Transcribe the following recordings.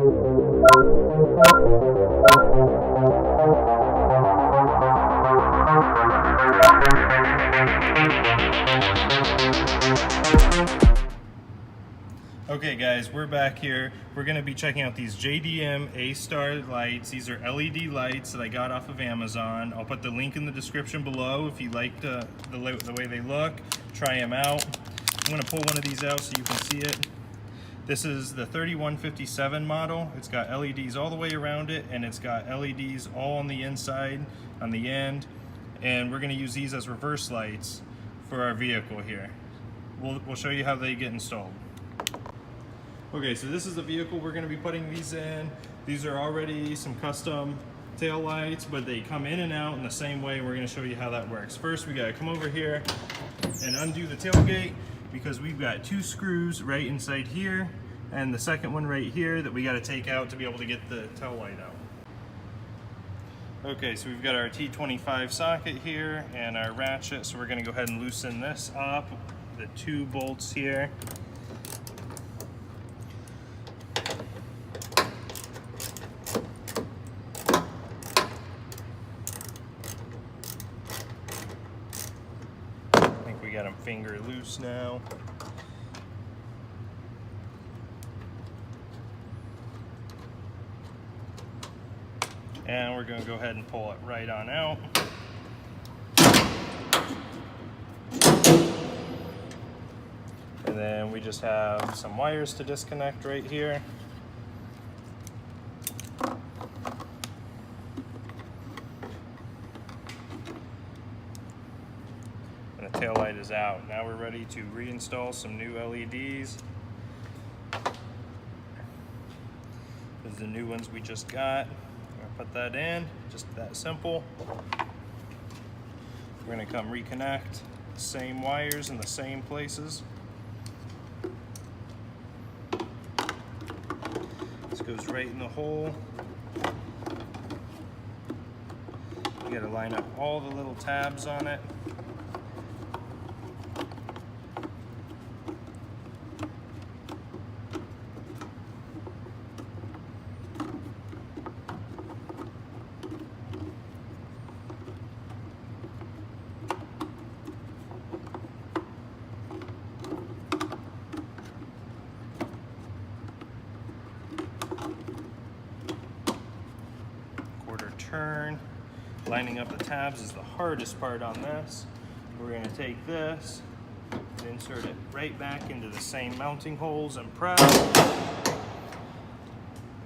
Okay guys, we're back here. We're going to be checking out these JDM A-Star lights. These are LED lights that I got off of Amazon. I'll put the link in the description below if you like the way they look. Try them out. I'm going to pull one of these out so you can see it. This is the 3157 model. It's got LEDs all the way around it, and it's got LEDs all on the inside, on the end. And we're going to use these as reverse lights for our vehicle here. We'll show you how they get installed. Okay, so this is the vehicle we're going to be putting these in. These are already some custom tail lights, but they come in and out in the same way. We're going to show you how that works. First, we got to come over here and undo the tailgate, because we've got two screws right inside here and the second one right here that we got to take out to be able to get the tail light out. Okay, so we've got our T25 socket here and our ratchet, so we're going to go ahead and loosen this up, the two bolts here. Got them finger loose now. And we're going to go ahead and pull it right on out. And then we just have some wires to disconnect right here. The tail light is out. Now we're ready to reinstall some new LEDs. This is the new ones we just got. We're gonna put that in, just that simple. We're gonna come reconnect the same wires in the same places. This goes right in the hole. You gotta line up all the little tabs on it. Turn. Lining up the tabs is the hardest part on this. We're going to take this and insert it right back into the same mounting holes and press.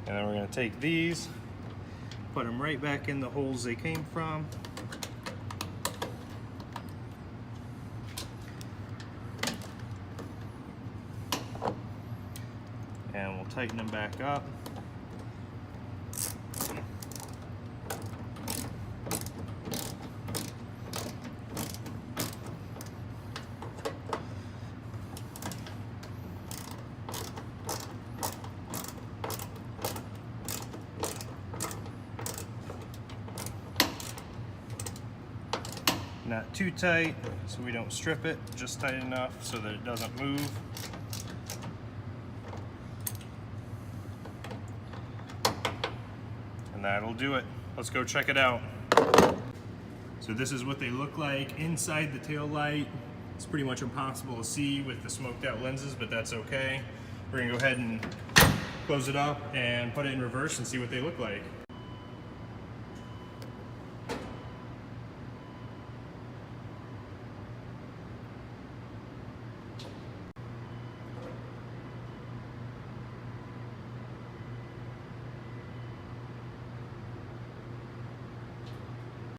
And then we're going to take these, put them right back in the holes they came from. And we'll tighten them back up. Not too tight so we don't strip it, just tight enough so that it doesn't move. And that'll do it. Let's go check it out. So this is what they look like inside the tail light. It's pretty much impossible to see with the smoked out lenses, but that's okay. We're gonna go ahead and close it up and put it in reverse and see what they look like.